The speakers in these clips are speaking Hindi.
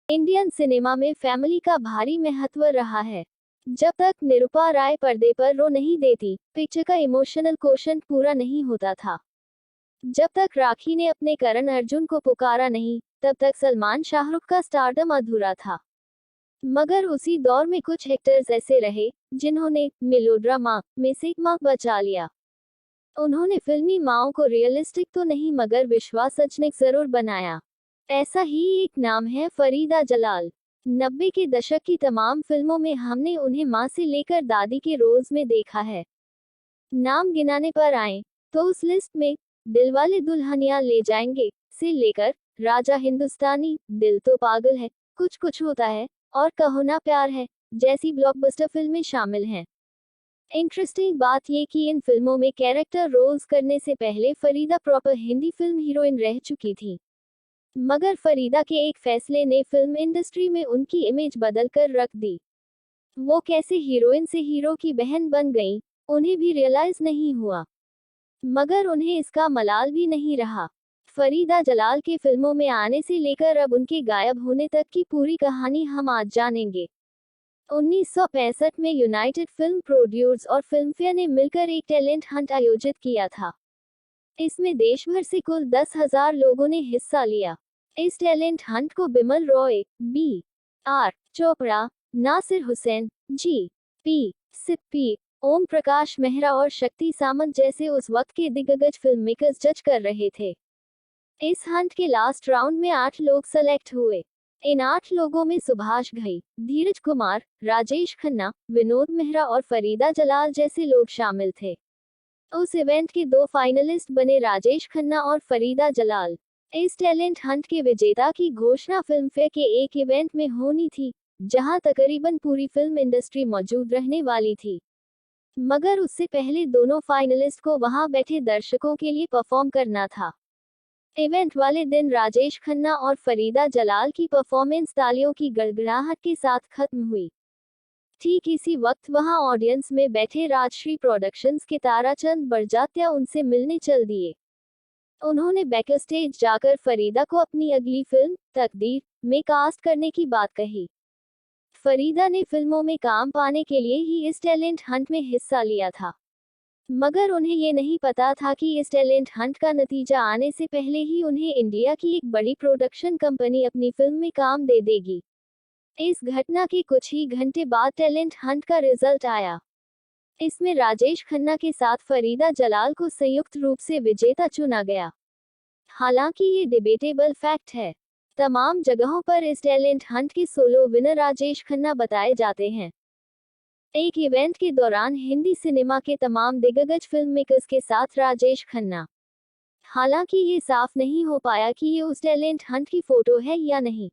इंडियन सिनेमा में फैमिली का भारी महत्व रहा है। जब तक निरूपा राय पर्दे पर रो नहीं देती, पिक्चर का इमोशनल कोशंट पूरा नहीं होता था। जब तक राखी ने अपने करण अर्जुन को पुकारा नहीं, तब तक सलमान शाहरुख का स्टारडम अधूरा था। मगर उसी दौर में कुछ एक्टर्स ऐसे रहे जिन्होंने मेलोड्रामा में से मां बचा लिया। उन्होंने फिल्मी माओं को रियलिस्टिक तो नहीं मगर विश्वासजनक जरूर बनाया। ऐसा ही एक नाम है फरीदा जलाल। 90 के दशक की तमाम फिल्मों में हमने उन्हें मां से लेकर दादी के रोल्स में देखा है। नाम गिनाने पर आए तो उस लिस्ट में दिलवाले दुल्हनिया ले जाएंगे से लेकर राजा हिंदुस्तानी, दिल तो पागल है, कुछ कुछ होता है और कहो ना प्यार है जैसी ब्लॉकबस्टर फिल्में शामिल हैं। इंटरेस्टिंग बात ये कि इन फिल्मों में कैरेक्टर रोल्स करने से पहले Farida proper Hindi film heroine रह चुकी थी। मगर फरीदा के एक फैसले ने फिल्म इंडस्ट्री में उनकी इमेज बदलकर रख दी। वो कैसे हीरोइन से हीरो की बहन बन गईं, उन्हें भी रियलाइज नहीं हुआ। मगर उन्हें इसका मलाल भी नहीं रहा। फरीदा जलाल के फिल्मों में आने से लेकर अब उनके गायब होने तक की पूरी कहानी हम आज जानेंगे। 1965 में यूनाइटेड फिल्म प्रोड्यूसर्स और फिल्मफेयर ने मिलकर एक टैलेंट हंट आयोजित किया था। इसमें देश भर से कुल 10,000 लोगों ने हिस्सा लिया। इस टैलेंट हंट को Bimal Roy, B R Chopra, Nasir Hussain, G P Sippy, Om Prakash Mehra और शक्ति सामंत जैसे उस वक्त के दिग्गज फिल्म मेकर्स जज कर रहे थे। इस हंट के लास्ट राउंड में 8 लोग सेलेक्ट हुए। इन 8 लोगों में सुभाष घई, धीरज कुमार, राजेश खन्ना, विनोद मेहरा और फरीदा जलाल जैसे लोग शामिल थे। उस इवेंट के 2 फाइनलिस्ट बने राजेश खन्ना और फरीदा जलाल। इस टैलेंट हंट के विजेता की घोषणा फिल्मफेयर के एक इवेंट में होनी थी, जहां तकरीबन पूरी फिल्म इंडस्ट्री मौजूद रहने वाली थी। मगर उससे पहले दोनों फाइनलिस्ट को वहां बैठे दर्शकों के लिए परफॉर्म करना था। इवेंट वाले दिन राजेश खन्ना और फरीदा जलाल की परफॉर्मेंस तालियों की गड़गड़ाहट के साथ खत्म हुई। ठीक इसी वक्त वहां ऑडियंस में बैठे राजश्री प्रोडक्शंस के ताराचंद बड़जात्या उनसे मिलने चल दिए। उन्होंने बैकस्टेज जाकर फरीदा को अपनी अगली फिल्म तकदीर में कास्ट करने की बात कही। फरीदा ने फिल्मों में काम पाने के लिए ही इस टैलेंट हंट में हिस्सा लिया था। मगर उन्हें ये नहीं पता था कि इस टैलेंट हंट का नतीजा आने से पहले ही उन्हें इंडिया की एक बड़ी प्रोडक्शन कंपनी अपनी फिल्म में काम दे देगी। इस घटना के कुछ ही घंटे बाद टैलेंट हंट का रिजल्ट आया। इसमें राजेश खन्ना के साथ फरीदा जलाल को संयुक्त रूप से विजेता चुना गया। हालांकि ये डिबेटेबल फैक्ट है। तमाम जगहों पर इस टैलेंट हंट के सोलो विनर राजेश खन्ना बताए जाते हैं। एक इवेंट के दौरान हिंदी सिनेमा के तमाम दिग्गज फिल्म मेकर्स के साथ राजेश खन्ना। हालांकि ये साफ नहीं हो पाया कि ये उस टैलेंट हंट की फोटो है या नहीं।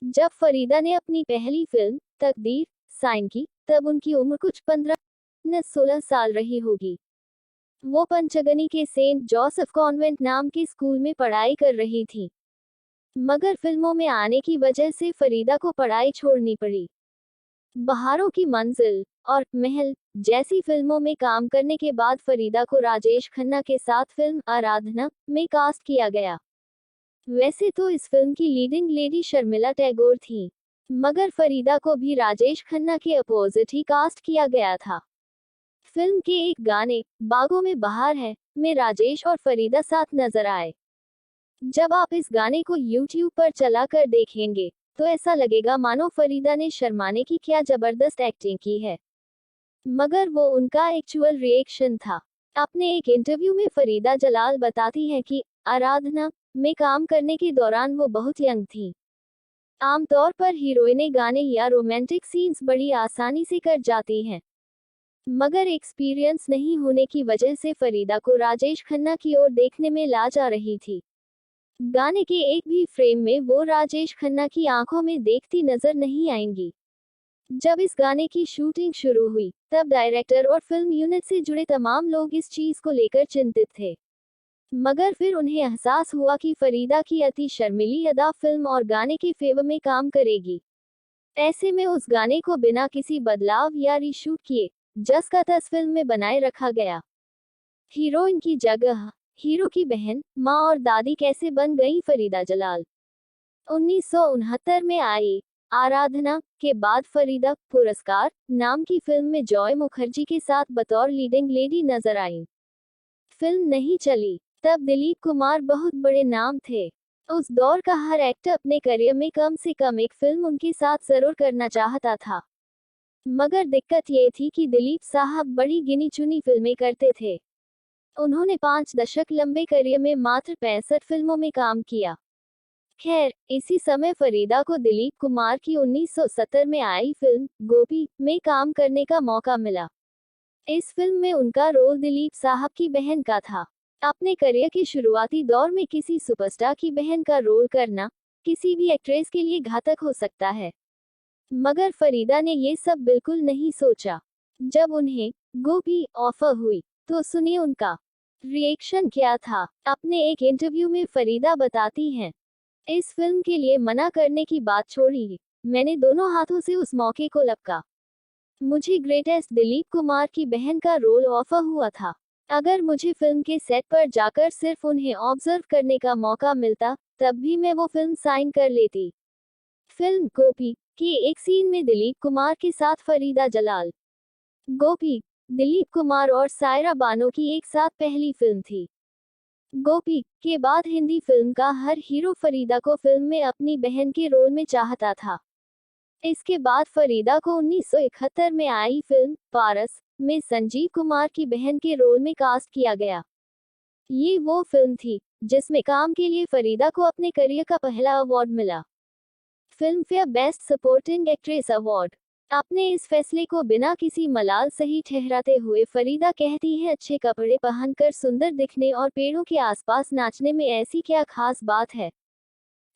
जब फरीदा ने अपनी पहली फिल्म तकदीर साइन की, तब उनकी उम्र कुछ 15-16 साल रही होगी। वो पंचगनी के सेंट जोसेफ कॉन्वेंट नाम के स्कूल में पढ़ाई कर रही थी। मगर फिल्मों में आने की वजह से फरीदा को पढ़ाई छोड़नी पड़ी। बहारों की मंजिल और महल जैसी फिल्मों में काम करने के बाद फरीदा को राजेश खन्ना के साथ फिल्म आराधना में कास्ट किया गया। वैसे तो इस फिल्म की लीडिंग लेडी शर्मिला टैगोर थी, मगर फरीदा को भी राजेश खन्ना के अपोजिट ही कास्ट किया गया था। फिल्म के एक गाने बागों में बहार है में राजेश और फरीदा साथ नजर आए। जब आप इस गाने को YouTube पर चलाकर देखेंगे तो ऐसा लगेगा मानो फरीदा ने शर्माने की क्या जबरदस्त एक्टिंग की है। मगर वो उनका एक्चुअल रिएक्शन था। अपने एक इंटरव्यू में फरीदा जलाल बताती है कि आराधना में काम करने के दौरान वो बहुत यंग थी। आमतौर पर हीरोइनें गाने या रोमांटिक सीन्स बड़ी आसानी से कर जाती हैं। मगर एक्सपीरियंस नहीं होने की वजह से फरीदा को राजेश खन्ना की ओर देखने में लाज आ रही थी। गाने के एक भी फ्रेम में वो राजेश खन्ना की आंखों में देखती नजर नहीं आएंगी। जब इस गाने की शूटिंग शुरू हुई, तब डायरेक्टर और फिल्म यूनिट से जुड़े तमाम लोग इस चीज को लेकर चिंतित थे। मगर फिर उन्हें एहसास हुआ कि फरीदा की अति शर्मीली अदा फिल्म और गाने के फेवर में काम करेगी। ऐसे में उस गाने को बिना किसी बदलाव या रीशूट किए जस का तस फिल्म में बनाए रखा गया। हीरोइन की जगह हीरो की बहन, माँ और दादी कैसे बन गई फरीदा जलाल। 1969 में आई आराधना के बाद फरीदा पुरस्कार नाम की फिल्म में जॉय मुखर्जी के साथ बतौर लीडिंग लेडी नजर आई। फिल्म नहीं चली। तब दिलीप कुमार बहुत बड़े नाम थे। उस दौर का हर एक्टर अपने करियर में कम से कम एक फिल्म उनके साथ जरूर करना चाहता था। मगर दिक्कत ये थी कि दिलीप साहब बड़ी गिनी चुनी फिल्में करते थे। उन्होंने 5 दशक लंबे करियर में मात्र 65 फिल्मों में काम किया। खैर, इसी समय फरीदा को दिलीप कुमार की 1970 में आई फिल्म गोपी में काम करने का मौका मिला। इस फिल्म में उनका रोल दिलीप साहब की बहन का था। अपने करियर के शुरुआती दौर में किसी सुपरस्टार की बहन का रोल करना किसी भी एक्ट्रेस के लिए घातक हो सकता है। मगर फरीदा ने ये सब बिल्कुल नहीं सोचा। जब उन्हें गोपी ऑफर हुई तो सुनिए उनका रिएक्शन क्या था। अपने एक इंटरव्यू में फरीदा बताती हैं, इस फिल्म के लिए मना करने की बात छोड़ी, मैंने दोनों हाथों से उस मौके को लपका। मुझे ग्रेटेस्ट दिलीप कुमार की बहन का रोल ऑफर हुआ था। अगर मुझे फिल्म के सेट पर जाकर सिर्फ उन्हें ऑब्जर्व करने का मौका मिलता, तब भी मैं वो फिल्म साइन कर लेती। फिल्म गोपी के एक सीन में दिलीप कुमार के साथ फरीदा जलाल। गोपी दिलीप कुमार और सायरा बानो की एक साथ पहली फिल्म थी। गोपी के बाद हिंदी फिल्म का हर हीरो फरीदा को फिल्म में अपनी बहन के रोल में चाहता था। इसके बाद फरीदा को 1971 में आई फिल्म पारस में संजीव कुमार की बहन के रोल में कास्ट किया गया। ये वो फिल्म थी जिसमें काम के लिए फरीदा को अपने करियर का पहला अवार्ड मिला, film fair best supporting actress award. अपने इस फैसले को बिना किसी मलाल सही ठहराते हुए फरीदा कहती है, अच्छे कपड़े पहनकर सुंदर दिखने और पेड़ों के आसपास नाचने में ऐसी क्या खास बात है।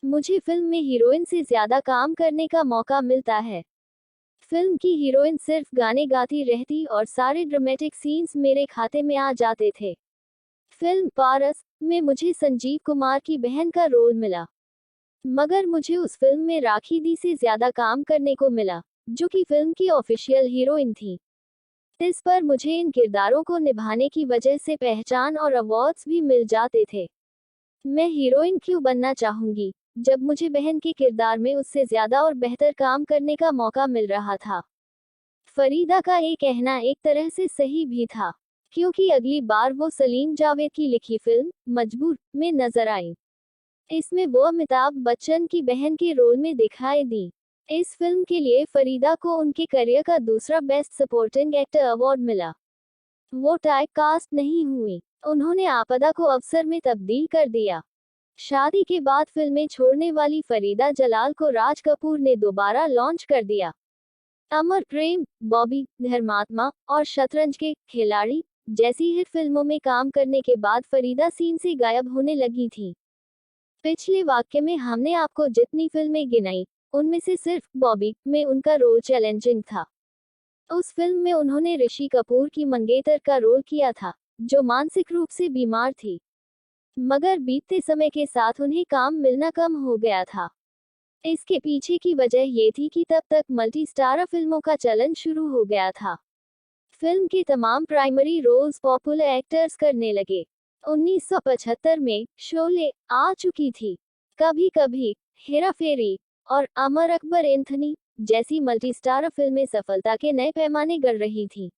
मुझे फिल्म में हीरोइन से ज्यादा काम करने का मौका मिलता है। फिल्म की हीरोइन सिर्फ गाने गाती रहती और सारे ड्रामेटिक सीन्स मेरे खाते में आ जाते थे। फिल्म पारस में मुझे संजीव कुमार की बहन का रोल मिला, मगर मुझे उस फिल्म में राखी दी से ज्यादा काम करने को मिला, जो कि फिल्म की ऑफिशियल हीरोइन थी। इस पर मुझे इन किरदारों को निभाने की वजह से पहचान और अवार्ड्स भी मिल जाते थे। मैं हीरोइन क्यों बनना चाहूंगी जब मुझे बहन के किरदार में उससे ज्यादा और बेहतर काम करने का मौका मिल रहा था। फरीदा का ये कहना एक तरह से सही भी था, क्योंकि अगली बार वो सलीम जावेद की लिखी फिल्म मजबूर में नजर आई। इसमें वो अमिताभ बच्चन की बहन के रोल में दिखाई दी। इस फिल्म के लिए फरीदा को उनके करियर का दूसरा बेस्ट सपोर्टिंग एक्टर अवार्ड मिला। वो टाइप कास्ट नहीं हुई, उन्होंने आपदा को अवसर में तब्दील कर दिया। शादी के बाद फिल्में छोड़ने वाली फरीदा जलाल को राज कपूर ने दोबारा लॉन्च कर दिया। अमर प्रेम, बॉबी, धर्मात्मा और शतरंज के खिलाड़ी जैसी हिट फिल्मों में काम करने के बाद फरीदा सीन से गायब होने लगी थी। पिछले वाक्य में हमने आपको जितनी फिल्में गिनाई, उनमें से सिर्फ बॉबी में उनका रोल चैलेंजिंग था। उस फिल्म में उन्होंने ऋषि कपूर की मंगेतर का रोल किया था, जो मानसिक रूप से बीमार थी। मगर बीतते समय के साथ उन्हें काम मिलना कम हो गया था। इसके पीछे की वजह ये थी कि तब तक मल्टी स्टारर फिल्मों का चलन शुरू हो गया था। फिल्म के तमाम प्राइमरी रोल्स पॉपुलर एक्टर्स करने लगे। 1975 में शोले आ चुकी थी। कभी कभी, हेरा फेरी और अमर अकबर एंथनी जैसी मल्टी स्टारर फिल्में सफलता के नए पैमाने गढ़ रही थी।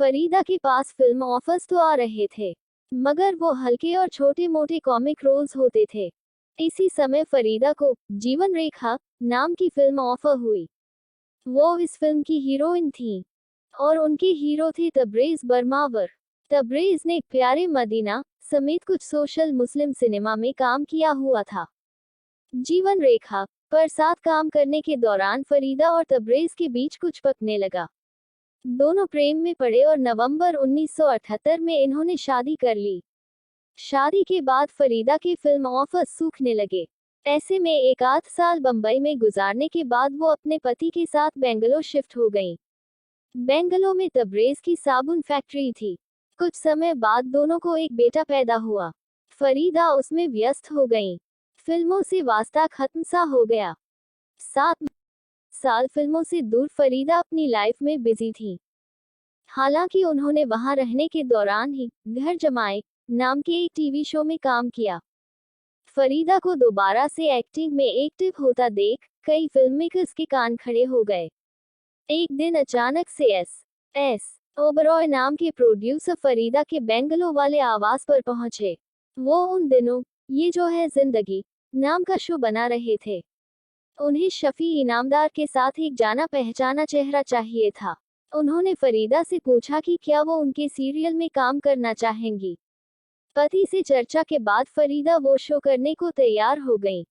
फरीदा के पास फिल्म ऑफर्स तो आ रहे थे, मगर वो हल्के और छोटे मोटे कॉमिक रोल्स होते थे। इसी समय फरीदा को जीवन रेखा नाम की फिल्म ऑफर हुई। वो इस फिल्म की हीरोइन थी और उनके हीरो थे तबरेज बरमावर। तबरेज ने प्यारे मदीना समेत कुछ सोशल मुस्लिम सिनेमा में काम किया हुआ था। जीवन रेखा पर साथ काम करने के दौरान फरीदा और तबरेज के बीच कुछ पकने लगा। दोनों प्रेम में पड़े और नवंबर 1978 में इन्होंने शादी कर ली। शादी के बाद फरीदा के फिल्म ऑफर्स सूखने लगे। ऐसे में एक आध साल बंबई में गुजारने के बाद वो अपने पति के साथ बेंगलोर शिफ्ट हो गईं। बेंगलोर में तबरेज की साबुन फैक्ट्री थी। कुछ समय बाद दोनों को एक बेटा पैदा हुआ। फरीदा उसमें व्यस्त हो गईं। फिल्मों से वास्ता खत्म सा हो गया। 7 साल फिल्मों से दूर फरीदा अपनी लाइफ में बिजी थी। हालांकि उन्होंने वहां रहने के दौरान ही घर जमाए नाम के एक टीवी शो में काम किया। फरीदा को दोबारा से एक्टिंग में एक्टिव होता देख कई फिल्ममेकर्स के कान खड़े हो गए। एक दिन अचानक से एस ओबरॉय नाम के प्रोड्यूसर फरीदा के बेंगलो वाले आवास पर पहुंचे। वो उन दिनों ये जो है जिंदगी नाम का शो बना रहे थे। उन्हें शफी इनामदार के साथ एक जाना पहचाना चेहरा चाहिए था। उन्होंने फरीदा से पूछा कि क्या वो उनके सीरियल में काम करना चाहेंगी। पति से चर्चा के बाद फरीदा वो शो करने को तैयार हो गईं।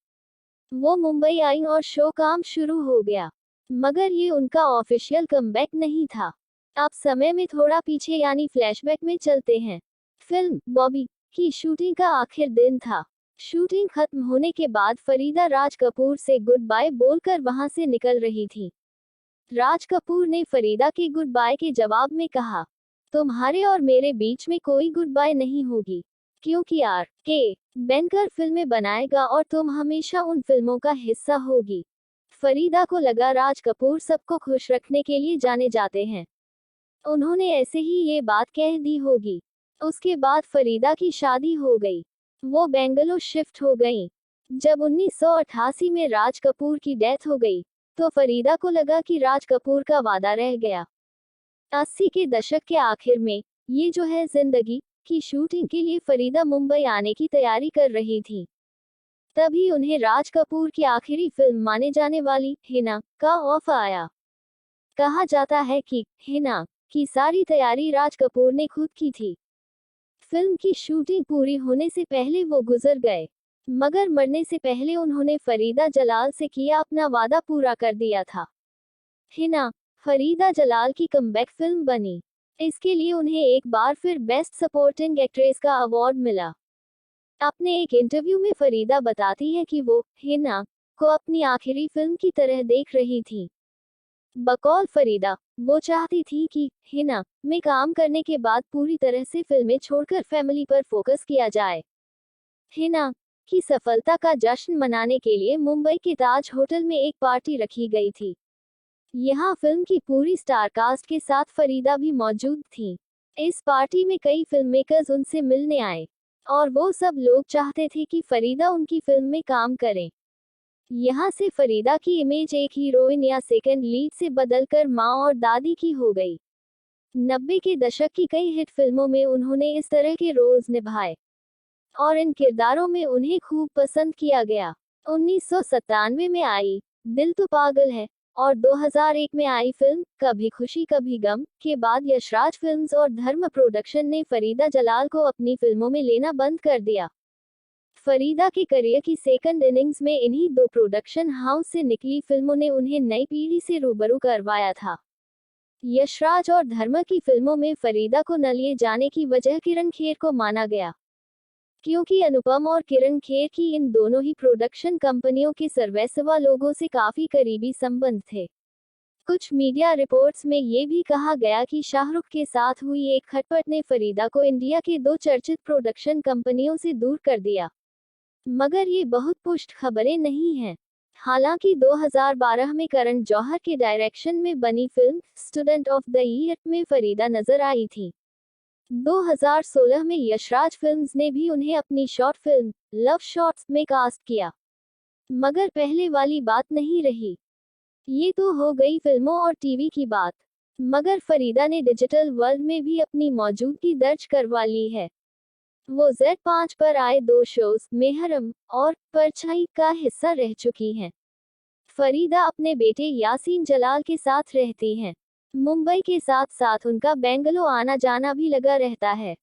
वो मुंबई आई और शो काम शुरू हो गया, मगर ये उनका ऑफिशियल कमबैक नहीं था। आप समय में थोड़ा पीछे यानी फ्लैशबैक में चलते हैं। फिल्म बॉबी की शूटिंग का आखिर दिन था। शूटिंग खत्म होने के बाद फरीदा राज कपूर से गुड बाय बोलकर वहां से निकल रही थी। राज कपूर ने फरीदा के गुड बाय के जवाब में कहा, तुम्हारे और मेरे बीच में कोई गुड बाय नहीं होगी, क्योंकि R.K. बैंकर फिल्में बनाएगा और तुम हमेशा उन फिल्मों का हिस्सा होगी। फरीदा को लगा राज कपूर सबको खुश रखने के लिए जाने जाते हैं, उन्होंने ऐसे ही ये बात कह दी होगी। उसके बाद फरीदा की शादी हो गई। वो बेंगलो शिफ्ट हो गई। जब 1988 में राज कपूर की डेथ हो गई तो फरीदा को लगा कि राज कपूर का वादा रह गया। 80 के दशक के आखिर में ये जो है जिंदगी की शूटिंग के लिए फरीदा मुंबई आने की तैयारी कर रही थी। तभी उन्हें राज कपूर की आखिरी फिल्म माने जाने वाली हिना का ऑफर आया। कहा जाता है कि हिना की सारी तैयारी राज कपूर ने खुद की थी। फिल्म की शूटिंग पूरी होने से पहले वो गुजर गए, मगर मरने से पहले उन्होंने फरीदा जलाल से किया अपना वादा पूरा कर दिया था। हिना फरीदा जलाल की कमबैक फिल्म बनी। इसके लिए उन्हें एक बार फिर बेस्ट सपोर्टिंग एक्ट्रेस का अवार्ड मिला। अपने एक इंटरव्यू में फरीदा बताती है कि वो हिना को अपनी आखिरी फिल्म की तरह देख रही थी। बकौल फरीदा, वो चाहती थी कि हिना में काम करने के बाद पूरी तरह से फिल्में छोड़कर फैमिली पर फोकस किया जाए। हिना की सफलता का जश्न मनाने के लिए मुंबई के ताज होटल में एक पार्टी रखी गई थी। यहाँ फिल्म की पूरी स्टार कास्ट के साथ फरीदा भी मौजूद थी। इस पार्टी में कई फिल्ममेकर्स उनसे मिलने आए और वो सब लोग चाहते थे कि फरीदा उनकी फिल्म में काम करें। यहाँ से फरीदा की इमेज एक हीरोइन या सेकंड लीड से बदलकर माँ और दादी की हो गई। 90 के दशक की कई हिट फिल्मों में उन्होंने इस तरह के रोल्स निभाए और इन किरदारों में उन्हें खूब पसंद किया गया। 1997 में आई दिल तो पागल है और 2001 में आई फिल्म कभी खुशी कभी गम के बाद यशराज फिल्म्स और धर्म प्रोडक्शन ने फरीदा जलाल को अपनी फिल्मों में लेना बंद कर दिया। फरीदा के करियर की सेकंड इनिंग्स में इन्हीं दो प्रोडक्शन हाउस से निकली फिल्मों ने उन्हें नई पीढ़ी से रूबरू करवाया था। यशराज और धर्म की फिल्मों में फरीदा को न लिए जाने की वजह किरण खेर को माना गया, क्योंकि अनुपम और किरण खेर की इन दोनों ही प्रोडक्शन कंपनियों के सर्वैसवा लोगों से काफी करीबी संबंध थे। कुछ मीडिया रिपोर्ट्स में ये भी कहा गया कि शाहरुख के साथ हुई एक खटपट ने फरीदा को इंडिया के दो चर्चित प्रोडक्शन कंपनियों से दूर कर दिया, मगर ये बहुत पुष्ट खबरें नहीं हैं। हालांकि 2012 में करण जौहर के डायरेक्शन में बनी film student of the year में फरीदा नजर आई थी। 2016 में यशराज फिल्म्स ने भी उन्हें अपनी शॉर्ट फिल्म लव शॉट्स में कास्ट किया, मगर पहले वाली बात नहीं रही। ये तो हो गई फिल्मों और टीवी की बात, मगर फरीदा ने डिजिटल वर्ल्ड में भी अपनी मौजूदगी दर्ज करवा ली है। वो Z5 पर आए दो शोज मेहरम और परछाई का हिस्सा रह चुकी हैं। फरीदा अपने बेटे यासीन जलाल के साथ रहती हैं। मुंबई के साथ साथ उनका बेंगलो आना जाना भी लगा रहता है।